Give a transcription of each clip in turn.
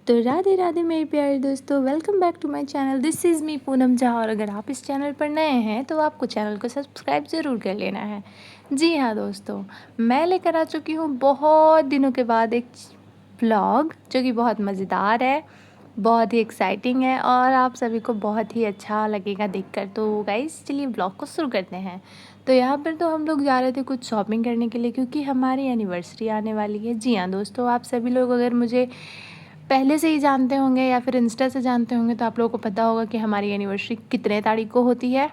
तो राधे राधे मेरे प्यारे दोस्तों, welcome back to my channel. This is me Poonam Jha. और अगर आप इस चैनल पर नए हैं तो आपको चैनल को सब्सक्राइब ज़रूर कर लेना है। जी हाँ दोस्तों, मैं लेकर आ चुकी हूँ बहुत दिनों के बाद एक व्लॉग जो कि बहुत मज़ेदार है, बहुत ही एक्साइटिंग है और आप सभी को बहुत ही अच्छा लगेगा देखकर। तो गाइस चलिए व्लॉग को शुरू करते हैं। तो यहाँ पर तो हम लोग जा रहे थे कुछ शॉपिंग करने के लिए क्योंकि हमारी एनिवर्सरी आने वाली है। जी हाँ दोस्तों, आप सभी लोग अगर मुझे पहले से ही जानते होंगे या फिर इंस्टा से जानते होंगे तो आप लोगों को पता होगा कि हमारी एनिवर्सरी कितने तारीख को होती है।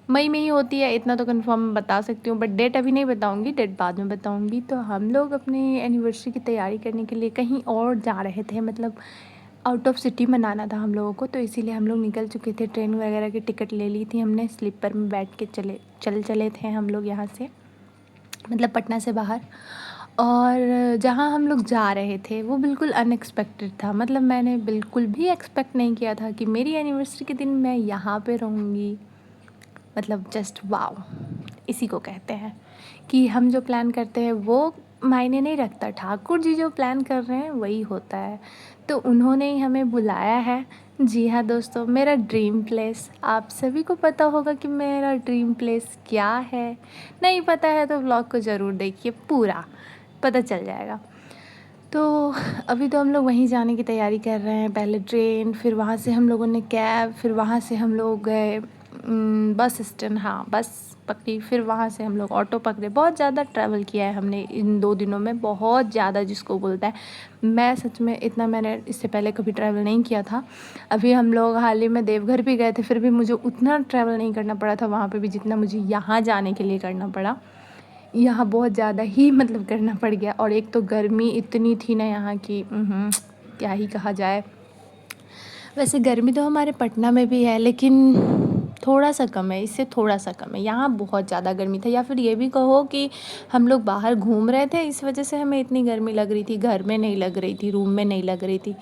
मई में ही होती है, इतना तो कंफर्म बता सकती हूँ, बट डेट अभी नहीं बताऊँगी, डेट बाद में बताऊँगी। तो हम लोग अपनी एनिवर्सरी की तैयारी करने के लिए कहीं और जा रहे थे, मतलब आउट ऑफ सिटी मनाना था हम लोगों को। तो इसीलिए हम लोग निकल चुके थे, ट्रेन वगैरह की टिकट ले ली थी हमने, स्लीपर में बैठ के चले थे हम लोग यहाँ से, मतलब पटना से बाहर। और जहाँ हम लोग जा रहे थे वो बिल्कुल अनएक्सपेक्टेड था, मतलब मैंने बिल्कुल भी एक्सपेक्ट नहीं किया था कि मेरी एनिवर्सरी के दिन मैं यहाँ पे रहूँगी। मतलब जस्ट वाओ, इसी को कहते हैं कि हम जो प्लान करते हैं वो मायने नहीं रखता, ठाकुर जी जो प्लान कर रहे हैं वही होता है। तो उन्होंने ही हमें बुलाया है। जी हाँ दोस्तों, मेरा ड्रीम प्लेस, आप सभी को पता होगा कि मेरा ड्रीम प्लेस क्या है। नहीं पता है तो व्लॉग को ज़रूर देखिए, पूरा पता चल जाएगा। तो अभी तो हम लोग वहीं जाने की तैयारी कर रहे हैं, पहले ट्रेन, फिर वहाँ से हम लोगों ने कैब, फिर वहाँ से हम लोग गए बस स्टैंड, हाँ बस पकड़ी, फिर वहाँ से हम लोग ऑटो पकड़े। बहुत ज़्यादा ट्रैवल किया है हमने इन 2 दिनों में, बहुत ज़्यादा जिसको बोलता है। मैं सच में इतना मैंने इससे पहले कभी ट्रैवल नहीं किया था। अभी हम लोग हाल ही में देवघर भी गए थे, फिर भी मुझे उतना ट्रैवल नहीं करना पड़ा था वहाँ पे भी जितना मुझे यहाँ जाने के लिए करना पड़ा। यहाँ बहुत ज़्यादा ही मतलब करना पड़ गया। और एक तो गर्मी इतनी थी ना यहाँ की, क्या ही कहा जाए। वैसे गर्मी तो हमारे पटना में भी है लेकिन थोड़ा सा कम है, इससे थोड़ा सा कम है। यहाँ बहुत ज़्यादा गर्मी था, या फिर ये भी कहो कि हम लोग बाहर घूम रहे थे इस वजह से हमें इतनी गर्मी लग रही थी। घर में नहीं लग रही थी, रूम में नहीं लग रही थी,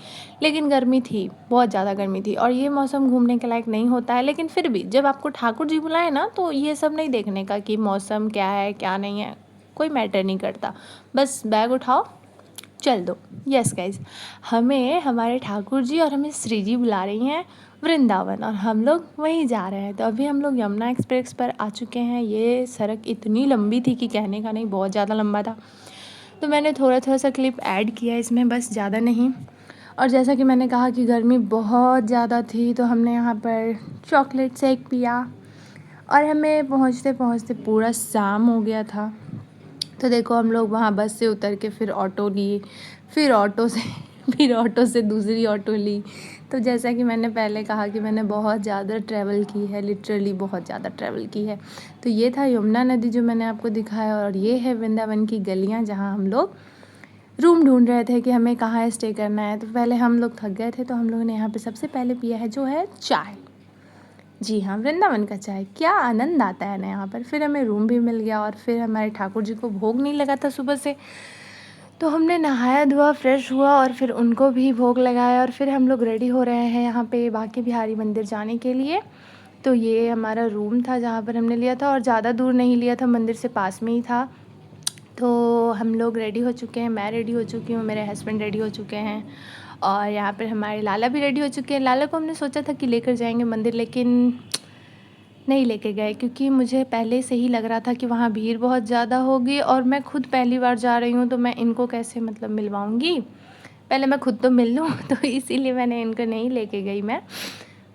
लेकिन गर्मी थी, बहुत ज़्यादा गर्मी थी। और ये मौसम घूमने के लायक नहीं होता है, लेकिन फिर भी जब आपको ठाकुर जी बुलाए ना तो ये सब नहीं देखने का कि मौसम क्या है क्या नहीं है, कोई मैटर नहीं करता। बस बैग उठाओ, चल दो। यस गाइज, हमें हमारे ठाकुर जी और हमें श्री जी बुला रही हैं वृंदावन, और हम लोग वहीं जा रहे हैं। तो अभी हम लोग यमुना एक्सप्रेस पर आ चुके हैं। ये सड़क इतनी लंबी थी कि कहने का नहीं, बहुत ज़्यादा लंबा था। तो मैंने थोड़ा थोड़ा सा क्लिप ऐड किया इसमें, बस ज़्यादा नहीं। और जैसा कि मैंने कहा कि गर्मी बहुत ज़्यादा थी, तो हमने यहाँ पर चॉकलेट शेक पिया और हमें पहुँचते पहुँचते पूरा शाम हो गया था। तो देखो हम लोग वहाँ बस से उतर के फिर ऑटो लिए, फिर ऑटो से फिर ऑटो से दूसरी ऑटो ली। तो जैसा कि मैंने पहले कहा कि मैंने बहुत ज़्यादा ट्रैवल की है, लिटरली बहुत ज़्यादा ट्रैवल की है। तो ये था यमुना नदी जो मैंने आपको दिखाया, और ये है वृंदावन की गलियाँ जहाँ हम लोग रूम ढूंढ रहे थे कि हमें कहाँ स्टे करना है। तो पहले हम लोग थक गए थे, तो हम लोगों ने यहाँ पे सबसे पहले पिया है जो है चाय। जी हाँ, वृंदावन का चाय, क्या आनंद आता है ना यहाँ पर। फिर हमें रूम भी मिल गया और फिर हमारे ठाकुर जी को भोग नहीं लगा था सुबह से, तो हमने नहाया धोआ, फ्रेश हुआ और फिर उनको भी भोग लगाया। और फिर हम लोग रेडी हो रहे हैं यहाँ पे बांके बिहारी मंदिर जाने के लिए। तो ये हमारा रूम था जहाँ पर हमने लिया था, और ज़्यादा दूर नहीं लिया था, मंदिर से पास में ही था। तो हम लोग रेडी हो चुके हैं, मैं रेडी हो चुकी हूँ, मेरे हस्बैंड रेडी हो चुके हैं, और यहाँ पर हमारे लाला भी रेडी हो चुके हैं। लाला को हमने सोचा था कि लेकर जाएंगे मंदिर, लेकिन नहीं लेके गए क्योंकि मुझे पहले से ही लग रहा था कि वहाँ भीड़ बहुत ज़्यादा होगी, और मैं खुद पहली बार जा रही हूँ तो मैं इनको कैसे मतलब मिलवाऊँगी, पहले मैं खुद तो मिल लूँ। तो इसीलिए मैंने इनको नहीं लेके गई मैं।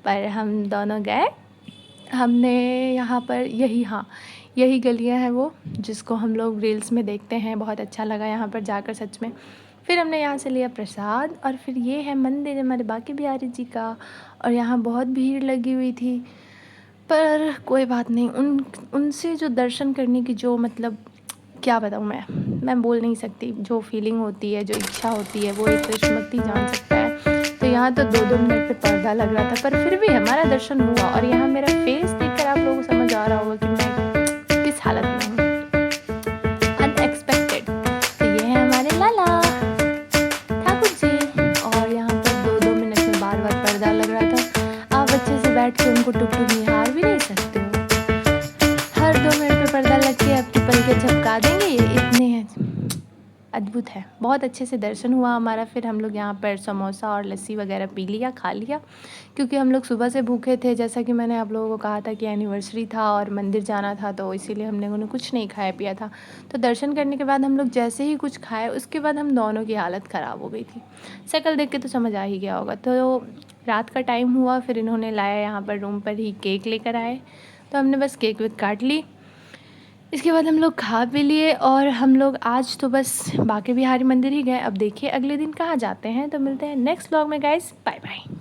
पर हम दोनों गए, हमने यहाँ पर यही गलियाँ हैं वो जिसको हम लोग रील्स में देखते हैं। बहुत अच्छा लगा यहाँ पर जाकर सच में। फिर हमने यहाँ से लिया प्रसाद, और फिर ये है मंदिर हमारे बांके बिहारी जी का, और यहाँ बहुत भीड़ लगी हुई थी, पर कोई बात नहीं। उनसे जो दर्शन करने की जो मतलब क्या बताऊँ मैं बोल नहीं सकती। जो फीलिंग होती है, जो इच्छा होती है, वो एक कृष्णमूर्ति जान सकता है। तो यहाँ तो 2-2 मिनट पे पर्दा लग रहा था, पर फिर भी हमारा दर्शन हुआ। और यहाँ मेरा फेस देखकर आप लोगों को समझ आ रहा होगा कि मैं किस हालत में हूँ, अनएक्सपेक्टेड। तो ये है हमारे लाला ठाकुर जी, और यहाँ पर 2-2 मिनट में बार बार पर्दा लग रहा था। आप अच्छे से बैठ के उनको टुक टुक निहार भी नहीं सकते हो, हर 2 मिनट पे पर्दा लग के आपकी पलकें झपका देंगे, ये इतने अद्भुत है। बहुत अच्छे से दर्शन हुआ हमारा। फिर हम लोग यहाँ पर समोसा और लस्सी वगैरह पी लिया, खा लिया, क्योंकि हम लोग सुबह से भूखे थे। जैसा कि मैंने आप लोगों को कहा था कि एनिवर्सरी था और मंदिर जाना था, तो इसीलिए हम लोगों ने कुछ नहीं खाया पिया था। तो दर्शन करने के बाद हम लोग जैसे ही कुछ खाए, उसके बाद हम दोनों की हालत ख़राब हो गई थी। शक्ल देख के तो समझ आ ही गया होगा। तो रात का टाइम हुआ, फिर इन्होंने लाया यहाँ पर रूम पर ही केक लेकर आए, तो हमने बस केक वेक काट ली। इसके बाद हम लोग खा पी लिए और हम लोग आज तो बस बांके बिहारी मंदिर ही गए। अब देखिए अगले दिन कहाँ जाते हैं। तो मिलते हैं नेक्स्ट व्लॉग में गाइस, बाय बाय।